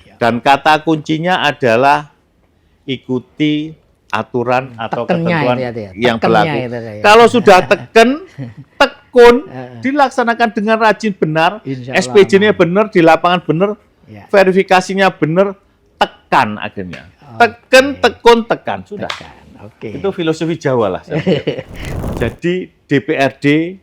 Ya. Dan kata kuncinya adalah ikuti aturan atau Tekennya ketentuan itu ya, yang tekennya berlaku. itu ya. Kalau sudah tekun, Heeh. dilaksanakan dengan rajin benar, Insya Allah SPJ-nya aman. benar, di lapangan benar, Ya. verifikasinya benar, tekan akhirnya. Teken, tekun, tekan. Sudah. Tekan. Oke. Itu filosofi Jawa lah. Jadi DPRD,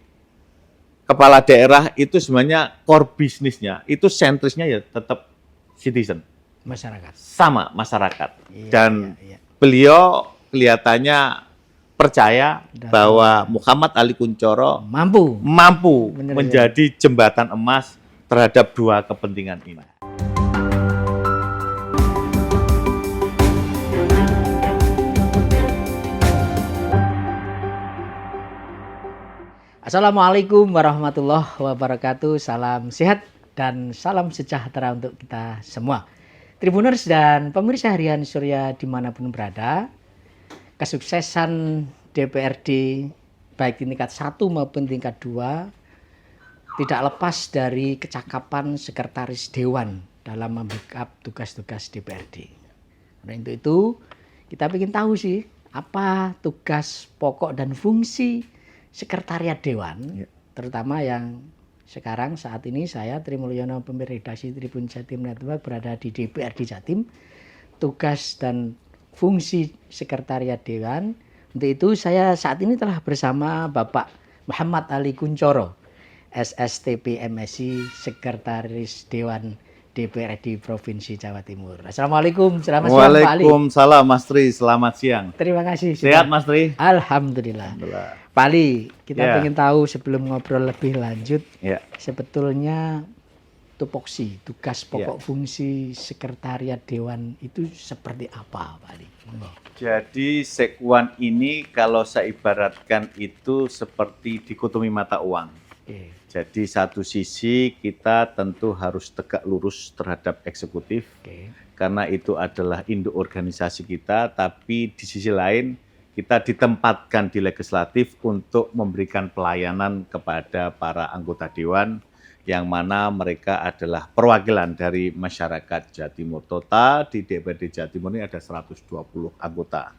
kepala daerah itu sebenarnya core bisnisnya, itu sentrisnya ya tetap citizen. Masyarakat. Sama masyarakat. Iya, Dan iya, iya. beliau kelihatannya percaya bahwa Muhammad Ali Kuncoro mampu Bener, menjadi jembatan emas terhadap dua kepentingan ini. Assalamualaikum warahmatullahi wabarakatuh. Salam sehat dan salam sejahtera untuk kita semua. Tribuners dan pemirsa harian Surya dimanapun berada, kesuksesan DPRD baik di tingkat 1 maupun tingkat 2 tidak lepas dari kecakapan sekretaris dewan dalam membackup tugas-tugas DPRD. Karena itu kita ingin tahu sih apa tugas pokok dan fungsi sekretariat dewan, terutama yang sekarang saat ini saya Tri Mulyono, pemimpin redaksi Tribun Jatim Network, berada di DPRD Jatim. Tugas dan fungsi sekretariat dewan, untuk itu saya saat ini telah bersama Bapak Muhammad Ali Kuncoro, SSTP MSI, Sekretaris Dewan DPRD Provinsi Jawa Timur. Assalamualaikum, selamat siang Pak Ali. Waalaikumsalam Mas Tri, selamat siang. Terima kasih. Sehat Mas Tri? Alhamdulillah. Pak Ali, kita ingin tahu sebelum ngobrol lebih lanjut, sebetulnya tupoksi, tugas pokok fungsi sekretariat dewan itu seperti apa Pak Ali? Jadi sekwan ini kalau saya ibaratkan itu seperti dikotomi mata uang. Jadi satu sisi kita tentu harus tegak lurus terhadap eksekutif, karena itu adalah induk organisasi kita, tapi di sisi lain kita ditempatkan di legislatif untuk memberikan pelayanan kepada para anggota dewan, yang mana mereka adalah perwakilan dari masyarakat Jawa Timur. Total di DPRD Jawa Timur ini ada 120 anggota.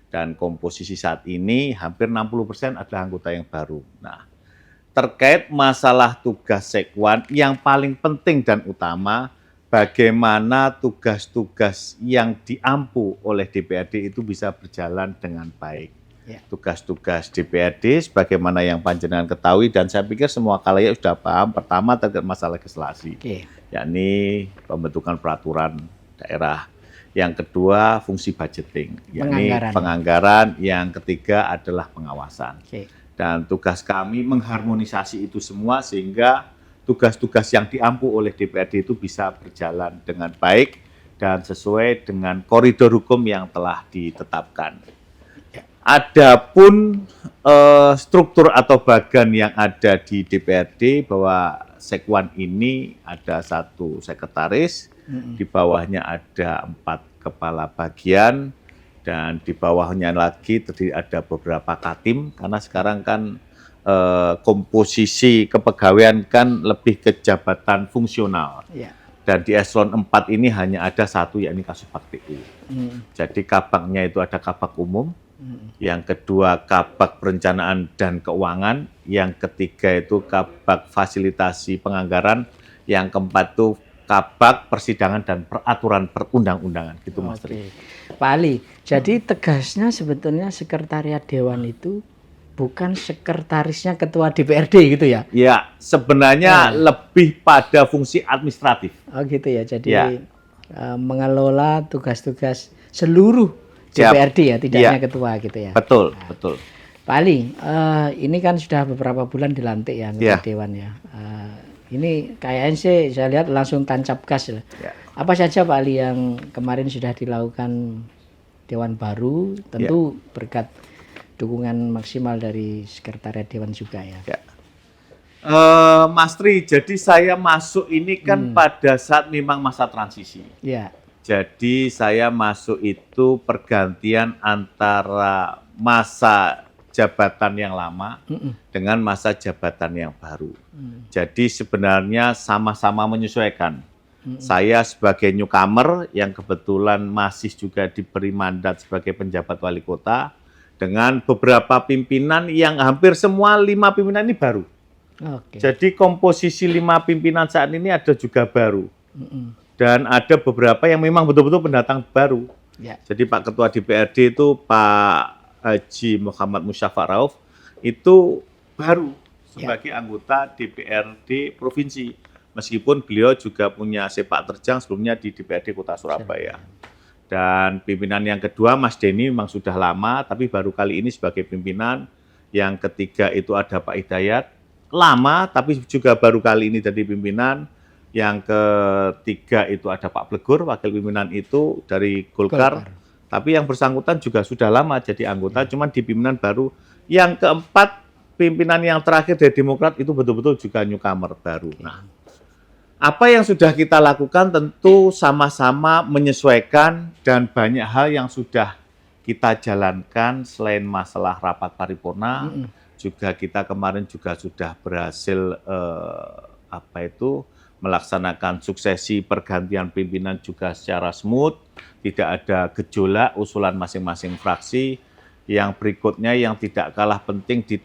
Dan komposisi saat ini hampir 60% adalah anggota yang baru. Nah, terkait masalah tugas sekwan yang paling penting dan utama, bagaimana tugas-tugas yang diampu oleh DPRD itu bisa berjalan dengan baik. Tugas-tugas DPRD sebagaimana yang panjenengan ketahui dan saya pikir semua khalayak sudah paham, pertama terkait masalah legislasi, yakni pembentukan peraturan daerah. Yang kedua fungsi budgeting, yakni penganggaran. Yang ketiga adalah pengawasan. Dan tugas kami mengharmonisasi itu semua sehingga tugas-tugas yang diampu oleh DPRD itu bisa berjalan dengan baik dan sesuai dengan koridor hukum yang telah ditetapkan. Adapun struktur atau bagan yang ada di DPRD, bahwa sekwan ini ada satu sekretaris, di bawahnya ada 4 kepala bagian, dan di bawahnya lagi terdiri ada beberapa katim, karena sekarang kan komposisi kepegawaian kan lebih ke jabatan fungsional. Dan di eselon 4 ini hanya ada satu, yakni Kasubag TU. Jadi kabagnya itu ada kabag umum, yang kedua kabag perencanaan dan keuangan, yang ketiga itu kabag fasilitasi penganggaran, yang keempat itu kabag persidangan dan peraturan perundang-undangan. Gitu Mas Tri. Pak Ali, jadi tegasnya sebetulnya sekretariat dewan itu bukan sekretarisnya ketua DPRD gitu ya? Ya, sebenarnya lebih pada fungsi administratif. Oh gitu ya, jadi mengelola tugas-tugas seluruh DPRD ya, tidak hanya ketua gitu ya? Betul, betul. Pak Ali, ini kan sudah beberapa bulan dilantik ya anggota dewan ya. Ini kayaknya sih saya lihat langsung tancap gas. Apa saja Pak Ali yang kemarin sudah dilakukan dewan baru, tentu berkat dukungan maksimal dari sekretariat dewan juga ya. Mas Tri, jadi saya masuk ini kan pada saat memang masa transisi. Jadi saya masuk itu pergantian antara masa jabatan yang lama dengan masa jabatan yang baru. Jadi sebenarnya sama-sama menyesuaikan. Saya sebagai newcomer yang kebetulan masih juga diberi mandat sebagai penjabat wali kota, dengan beberapa pimpinan yang hampir semua 5 pimpinan ini baru. Jadi komposisi 5 pimpinan saat ini ada juga baru. Dan ada beberapa yang memang betul-betul pendatang baru. Jadi Pak Ketua DPRD itu Pak Haji Muhammad Musyafa Rauf itu baru sebagai anggota DPRD Provinsi. Meskipun beliau juga punya sepak terjang sebelumnya di DPRD Kota Surabaya. Dan pimpinan yang kedua Mas Denny memang sudah lama, tapi baru kali ini sebagai pimpinan. Yang ketiga itu ada Pak Hidayat, lama tapi juga baru kali ini jadi pimpinan. Yang ketiga itu ada Pak Blegur, wakil pimpinan itu dari Golkar. Tapi yang bersangkutan juga sudah lama jadi anggota, cuman di pimpinan baru. Yang keempat, pimpinan yang terakhir dari Demokrat itu betul-betul juga newcomer baru. Nah, apa yang sudah kita lakukan tentu sama-sama menyesuaikan dan banyak hal yang sudah kita jalankan selain masalah rapat paripurna, juga kita kemarin juga sudah berhasil melaksanakan suksesi pergantian pimpinan juga secara smooth, tidak ada gejolak usulan masing-masing fraksi. Yang berikutnya yang tidak kalah penting di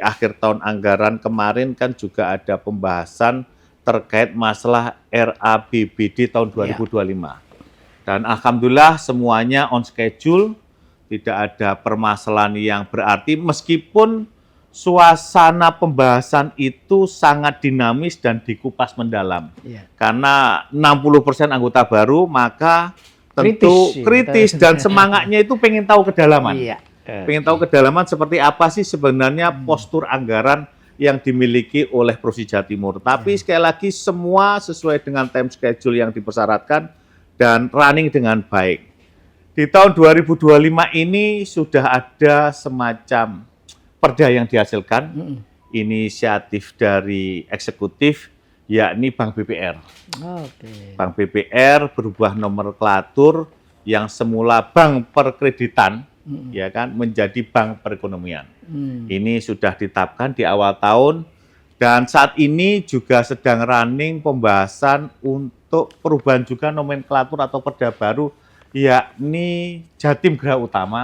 akhir tahun anggaran kemarin kan juga ada pembahasan terkait masalah RAPBD tahun 2025. Dan alhamdulillah semuanya on schedule, tidak ada permasalahan yang berarti meskipun suasana pembahasan itu sangat dinamis dan dikupas mendalam. Karena 60% anggota baru, maka tentu kritis dan semangatnya itu pengen tahu kedalaman. Pengen tahu kedalaman seperti apa sih sebenarnya postur anggaran yang dimiliki oleh Provinsi Jawa Timur. Tapi sekali lagi semua sesuai dengan time schedule yang dipersyaratkan dan running dengan baik. Di tahun 2025 ini sudah ada semacam perda yang dihasilkan, inisiatif dari eksekutif, yakni Bank BPR. Bank BPR berubah nomenklatur yang semula bank perkreditan, ya kan, menjadi bank perekonomian. Ini sudah ditetapkan di awal tahun dan saat ini juga sedang running pembahasan untuk perubahan juga nomenklatur atau perda baru, yakni Jatim Geraha Utama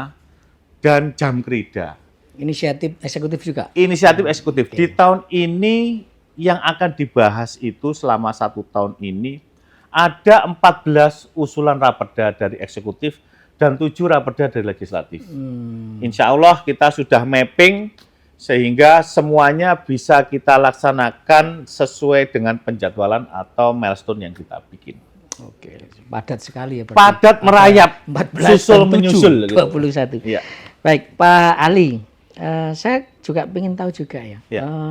dan Jamkrida. Inisiatif eksekutif juga? Inisiatif eksekutif. Di tahun ini yang akan dibahas itu selama 1 tahun ini ada 14 usulan raperda dari eksekutif dan 7 raperda dari legislatif. Insya Allah kita sudah mapping sehingga semuanya bisa kita laksanakan sesuai dengan penjadwalan atau milestone yang kita bikin. Padat sekali ya. Padat merayap, 14 susul menyusul. 21. Ya. Baik, Pak Ali. Saya juga ingin tahu juga ya,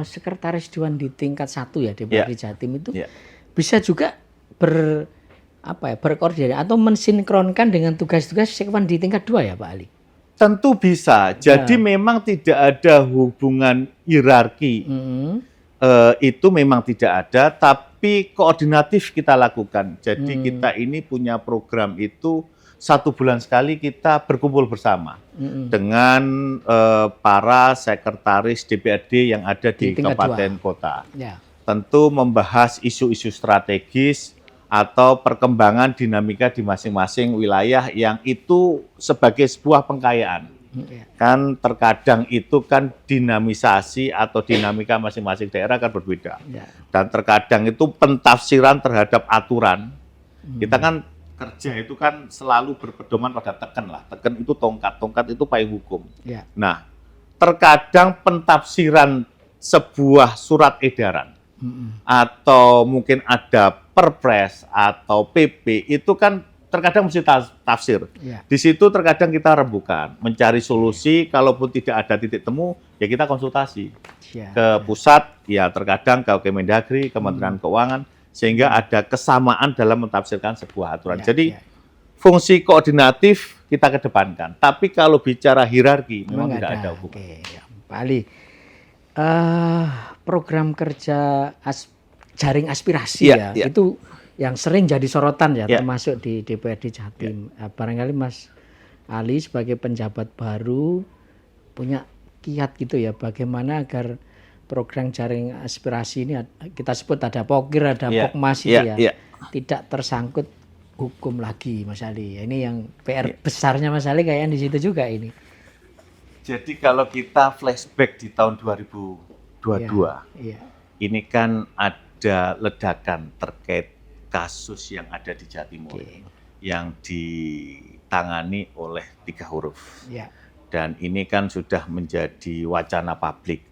sekretaris Dewan di tingkat 1 ya DPRD Jatim itu bisa juga berkoordinasi atau mensinkronkan dengan tugas-tugas Sekwan di tingkat 2 ya Pak Ali? Tentu bisa. Jadi memang tidak ada hubungan hierarki. Itu memang tidak ada, tapi koordinatif kita lakukan. Jadi kita ini punya program itu 1 bulan sekali kita berkumpul bersama dengan para sekretaris DPRD yang ada di kabupaten kota. Tentu membahas isu-isu strategis atau perkembangan dinamika di masing-masing wilayah yang itu sebagai sebuah pengkayaan. Kan terkadang itu kan dinamisasi atau dinamika masing-masing daerah kan berbeda. Dan terkadang itu pentafsiran terhadap aturan. Kita kan kerja itu kan selalu berpedoman pada teken lah. Teken itu tongkat, tongkat itu payung hukum. Nah, terkadang pentafsiran sebuah surat edaran atau mungkin ada perpres atau PP itu kan terkadang mesti tafsir. Di situ terkadang kita rembukan, mencari solusi, kalaupun tidak ada titik temu, ya kita konsultasi ke pusat, ya terkadang ke Kemendagri, Kementerian Keuangan, sehingga ada kesamaan dalam mentafsirkan sebuah aturan. Jadi fungsi koordinatif kita kedepankan. Tapi kalau bicara hierarki memang tidak ada hubungan. Pak Ali, program kerja jaring aspirasi itu yang sering jadi sorotan ya, termasuk di DPRD Jatim. Barangkali Mas Ali sebagai penjabat baru punya kiat gitu ya, bagaimana agar program jaring aspirasi ini kita sebut ada Pokir, ada Pokmas itu tidak tersangkut hukum lagi, Mas Ali. Ini yang PR besarnya Mas Ali kayaknya di situ juga ini. Jadi kalau kita flashback di tahun 2022, ini kan ada ledakan terkait kasus yang ada di Jawa Timur yang ditangani oleh 3 huruf. Dan ini kan sudah menjadi wacana publik.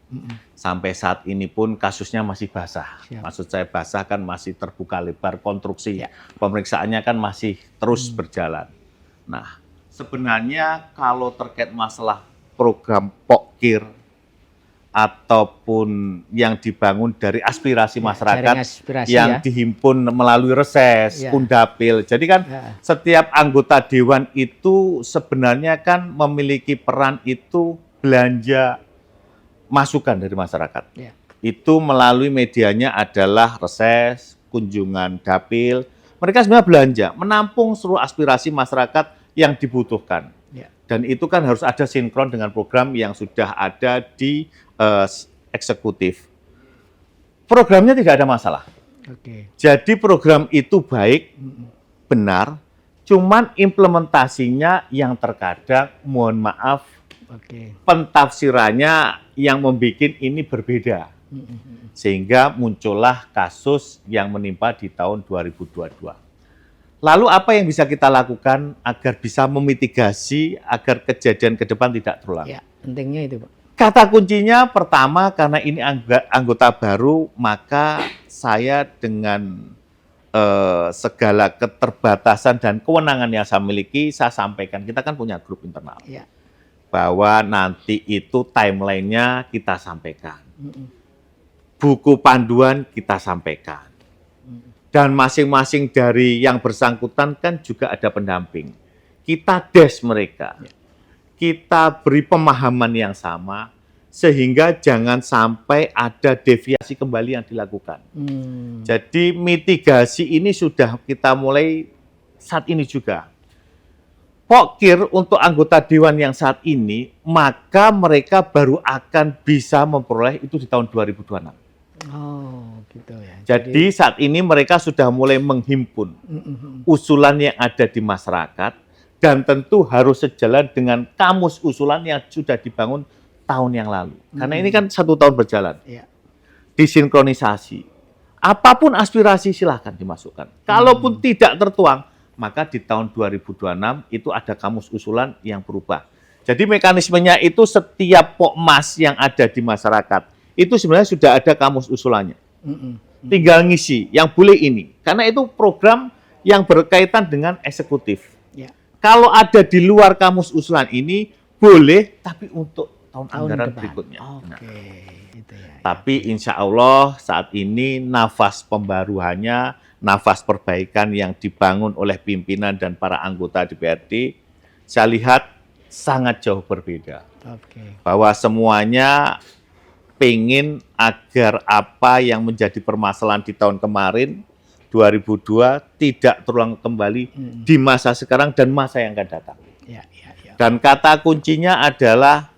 Sampai saat ini pun kasusnya masih basah. Maksud saya basah kan masih terbuka lebar, konstruksi pemeriksaannya kan masih terus berjalan. Nah, sebenarnya kalau terkait masalah program Pokir ataupun yang dibangun dari aspirasi masyarakat yang dihimpun melalui reses, Undapil. Jadi kan setiap anggota dewan itu sebenarnya kan memiliki peran itu belanja masukan dari masyarakat. Itu melalui medianya adalah reses, kunjungan dapil. Mereka sebenarnya belanja, menampung seluruh aspirasi masyarakat yang dibutuhkan. Dan itu kan harus ada sinkron dengan program yang sudah ada di eksekutif. Programnya tidak ada masalah. Jadi program itu baik, benar, cuman implementasinya yang terkadang, mohon maaf, pentafsirannya yang membuat ini berbeda. Sehingga muncullah kasus yang menimpa di tahun 2022. Lalu apa yang bisa kita lakukan agar bisa memitigasi agar kejadian ke depan tidak terulang? Pentingnya itu, Pak. Kata kuncinya pertama, karena ini anggota baru, maka saya dengan segala keterbatasan dan kewenangan yang saya miliki, saya sampaikan, kita kan punya grup internal. Bahwa nanti itu timeline-nya kita sampaikan. Buku panduan kita sampaikan. Dan masing-masing dari yang bersangkutan kan juga ada pendamping. Kita des mereka. Kita beri pemahaman yang sama, sehingga jangan sampai ada deviasi kembali yang dilakukan. Jadi mitigasi ini sudah kita mulai saat ini juga. Pokir untuk anggota dewan yang saat ini, maka mereka baru akan bisa memperoleh itu di tahun 2026. Oh, gitu ya. Jadi saat ini mereka sudah mulai menghimpun usulan yang ada di masyarakat dan tentu harus sejalan dengan kamus usulan yang sudah dibangun tahun yang lalu. Karena ini kan 1 tahun berjalan. Disinkronisasi. Apapun aspirasi silahkan dimasukkan. Kalaupun tidak tertuang, maka di tahun 2026 itu ada kamus usulan yang berubah. Jadi mekanismenya itu setiap pokmas yang ada di masyarakat itu sebenarnya sudah ada kamus usulannya. Tinggal ngisi, yang boleh ini. Karena itu program yang berkaitan dengan eksekutif. Kalau ada di luar kamus usulan ini, boleh, tapi untuk tahun anggaran berikutnya. Tapi insya Allah saat ini nafas pembaruannya, nafas perbaikan yang dibangun oleh pimpinan dan para anggota DPRD, saya lihat sangat jauh berbeda. Bahwa semuanya pengen agar apa yang menjadi permasalahan di tahun kemarin 2002 tidak terulang kembali di masa sekarang dan masa yang akan datang. Dan kata kuncinya adalah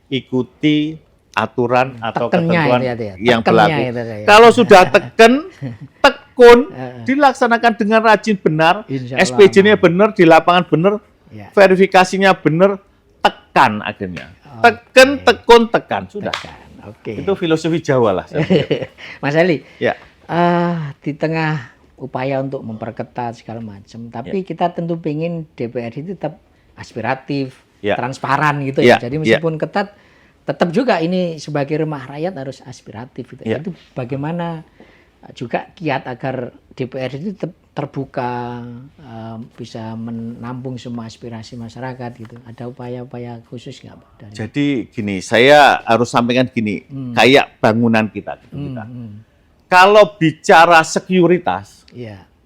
ikuti aturan atau ketentuan yang berlaku. Kalau sudah tekun, dilaksanakan dengan rajin benar, SPJ-nya benar, di lapangan benar, verifikasinya benar, tekan akhirnya. Tekun, tekan, sudah. Itu filosofi Jawa lah. Mas Ali, di tengah upaya untuk memperketat segala macam, tapi kita tentu ingin DPRD itu tetap aspiratif, transparan gitu ya. Jadi meskipun ketat, tetap juga ini sebagai rumah rakyat harus aspiratif gitu. Itu bagaimana juga kiat agar DPRD itu tetap terbuka, bisa menampung semua aspirasi masyarakat gitu. Ada upaya-upaya khusus nggak, Pak? Jadi gini, saya harus sampaikan gini, kayak bangunan kita. Kalau bicara sekuritas,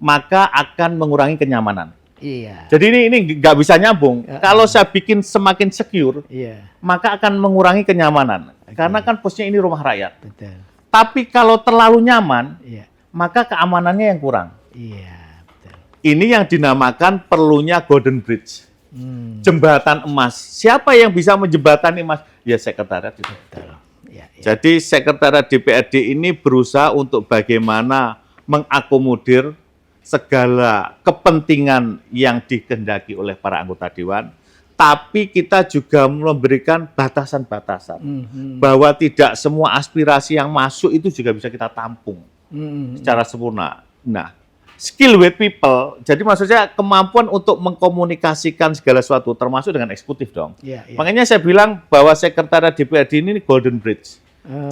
maka akan mengurangi kenyamanan. Jadi ini nggak bisa nyambung. Kalau saya bikin semakin secure, maka akan mengurangi kenyamanan. Karena kan posnya ini rumah rakyat. Tapi kalau terlalu nyaman, maka keamanannya yang kurang. Ini yang dinamakan perlunya Golden Bridge, jembatan emas. Siapa yang bisa menjembatani emas? Ya sekretariat. Jadi sekretariat DPRD ini berusaha untuk bagaimana mengakomodir segala kepentingan yang dikehendaki oleh para anggota dewan, tapi kita juga memberikan batasan-batasan bahwa tidak semua aspirasi yang masuk itu juga bisa kita tampung secara sempurna. Nah, skill with people, jadi maksudnya kemampuan untuk mengkomunikasikan segala sesuatu, termasuk dengan eksekutif dong. Makanya saya bilang bahwa sekretariat DPRD ini golden bridge,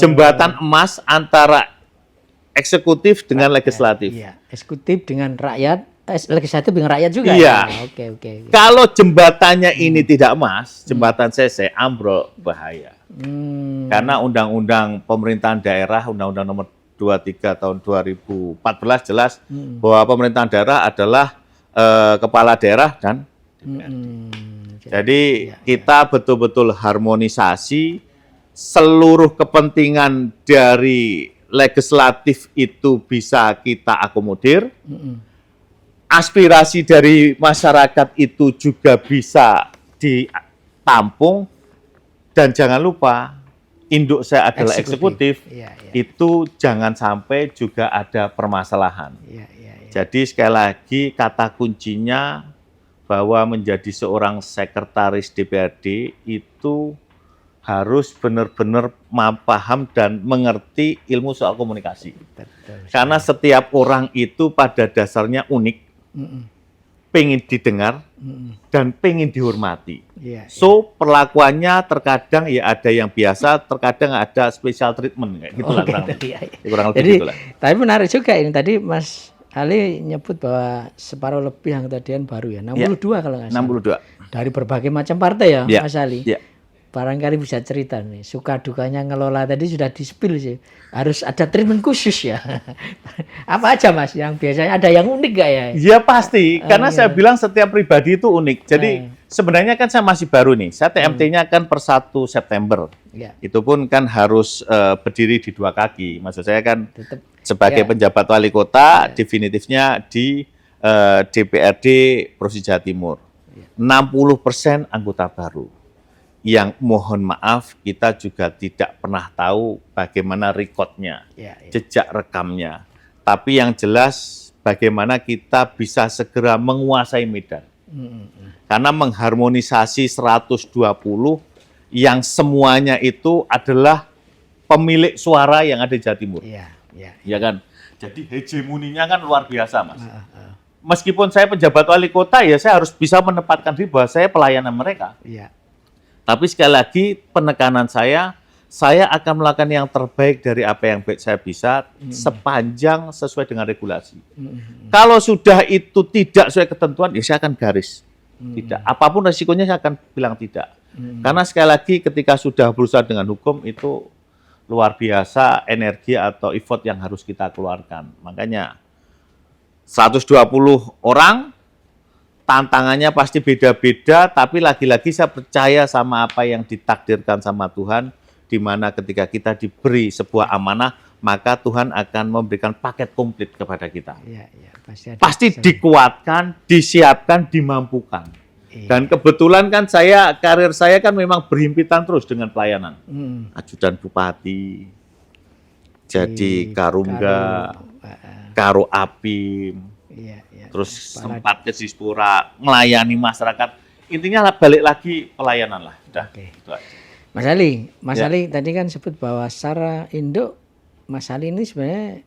jembatan emas antara eksekutif dengan legislatif. Eksekutif dengan rakyat, legislatif dengan rakyat juga. Iya. Oke. Kalau jembatannya ini tidak emas, jembatan CC ambrol, bahaya. Karena undang-undang pemerintahan daerah, undang-undang nomor 23 tahun 2014 jelas bahwa pemerintahan daerah adalah kepala daerah dan jadi kita betul-betul harmonisasi seluruh kepentingan dari legislatif itu bisa kita akomodir, aspirasi dari masyarakat itu juga bisa ditampung, dan jangan lupa induk saya adalah eksekutif. Itu jangan sampai juga ada permasalahan. Jadi sekali lagi kata kuncinya bahwa menjadi seorang sekretaris DPRD itu harus benar-benar paham dan mengerti ilmu soal komunikasi. Karena setiap orang itu pada dasarnya unik, pengen didengar, dan pengen dihormati. So, perlakuannya terkadang ya ada yang biasa, terkadang ada special treatment. Kayak gitulah, kurang lebih gitulah. Tapi menarik juga ini, tadi Mas Ali nyebut bahwa separuh lebih anggota dewan baru ya, 62 kalau nggak salah. 62. Dari berbagai macam partai ya, Mas Ali. Barangkali bisa cerita nih, suka dukanya ngelola tadi sudah di-spill sih. Harus ada treatment khusus ya. Apa aja Mas yang biasanya ada yang unik gak ya? Ya pasti, karena saya bilang setiap pribadi itu unik. Jadi sebenarnya kan saya masih baru nih, saya TMT-nya kan per 1 September. Itu pun kan harus berdiri di 2 kaki. Maksud saya kan sebagai penjabat wali kota, definitifnya di DPRD Provinsi Jawa Timur. 60% anggota baru. Yang mohon maaf kita juga tidak pernah tahu bagaimana rekodnya, jejak rekamnya. Tapi yang jelas bagaimana kita bisa segera menguasai medan. Karena mengharmonisasi 120 yang semuanya itu adalah pemilik suara yang ada di Jawa Timur. Ya kan? Jadi hegemoninya kan luar biasa, Mas. Meskipun saya pejabat wali kota, ya saya harus bisa menempatkan diri bahwa saya pelayanan mereka. Tapi sekali lagi penekanan saya akan melakukan yang terbaik dari apa yang saya bisa sepanjang sesuai dengan regulasi. Kalau sudah itu tidak sesuai ketentuan, ya saya akan garis. Tidak. Apapun resikonya saya akan bilang tidak. Karena sekali lagi ketika sudah berusaha dengan hukum itu luar biasa energi atau effort yang harus kita keluarkan. Makanya 120 orang, tantangannya pasti beda-beda, tapi lagi-lagi saya percaya sama apa yang ditakdirkan sama Tuhan, di mana ketika kita diberi sebuah amanah, maka Tuhan akan memberikan paket komplit kepada kita. Pasti dikuatkan, disiapkan, dimampukan. Dan kebetulan kan karir saya kan memang berhimpitan terus dengan pelayanan. Ajudan Bupati, jadi Karungga, Karo Apim, terus sempat ke Sispura, melayani masyarakat. Intinya balik lagi pelayanan lah. Udah, gitu aja. Mas Ali tadi kan sebut bahwa secara induk, Mas Ali ini sebenarnya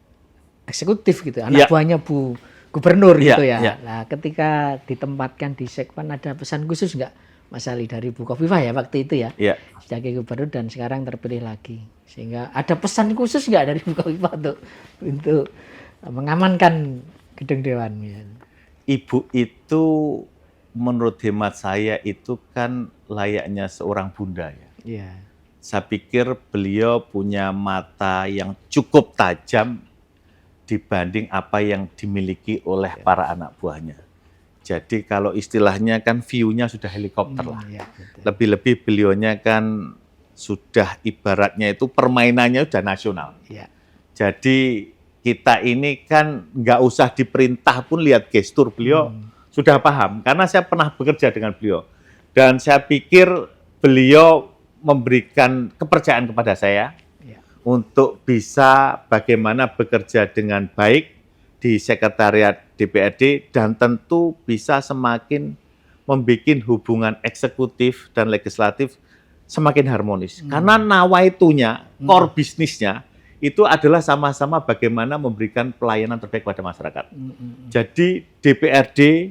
eksekutif gitu, anak buahnya Bu Gubernur gitu ya. Nah, ketika ditempatkan di Sekwan ada pesan khusus nggak Mas Ali dari Bu Khofifah ya waktu itu ya? Sebagai Gubernur dan sekarang terpilih lagi. Sehingga ada pesan khusus nggak dari Bu Khofifah untuk mengamankan gedung dewan? Ibu itu menurut hemat saya itu kan layaknya seorang bunda ya. Saya pikir beliau punya mata yang cukup tajam dibanding apa yang dimiliki oleh para anak buahnya. Jadi kalau istilahnya kan view-nya sudah helikopter lah. Lebih-lebih beliaunya kan sudah ibaratnya itu permainannya sudah nasional. Jadi kita ini kan nggak usah diperintah pun lihat gestur beliau sudah paham. Karena saya pernah bekerja dengan beliau. Dan saya pikir beliau memberikan kepercayaan kepada saya untuk bisa bagaimana bekerja dengan baik di Sekretariat DPRD dan tentu bisa semakin membuat hubungan eksekutif dan legislatif semakin harmonis. Karena nawaitunya, core bisnisnya itu adalah sama-sama bagaimana memberikan pelayanan terbaik pada masyarakat. Jadi DPRD,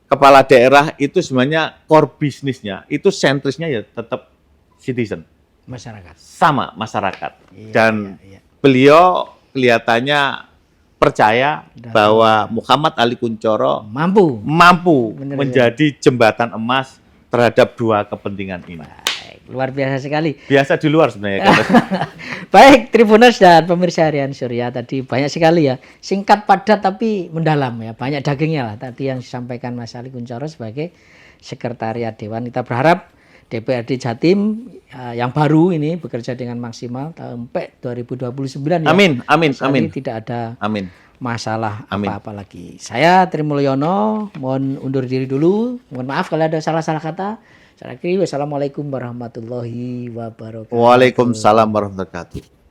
kepala daerah itu sebenarnya core bisnisnya, itu sentrisnya ya tetap citizen. Masyarakat. Sama masyarakat. Iya, Dan iya, iya. beliau kelihatannya percaya bahwa Muhammad Ali Kuncoro mampu Bener, menjadi jembatan emas terhadap dua kepentingan ini. Baik, luar biasa sekali. Biasa di luar sebenarnya. Baik, Tribuners dan pemirsa Harian Surya, tadi banyak sekali ya, singkat padat tapi mendalam ya, banyak dagingnya lah tadi yang disampaikan Mas Ali Kuncoro sebagai Sekretariat Dewan. Kita berharap DPRD Jatim yang baru ini bekerja dengan maksimal sampai 2029 ya. Amin, amin, amin. Tidak ada amin. masalah apa-apa lagi. Saya Tri Mulyono, mohon undur diri dulu. Mohon maaf kalau ada salah-salah kata. Saya akhiri, wassalamualaikum warahmatullahi wabarakatuh. Waalaikumsalam warahmatullahi wabarakatuh.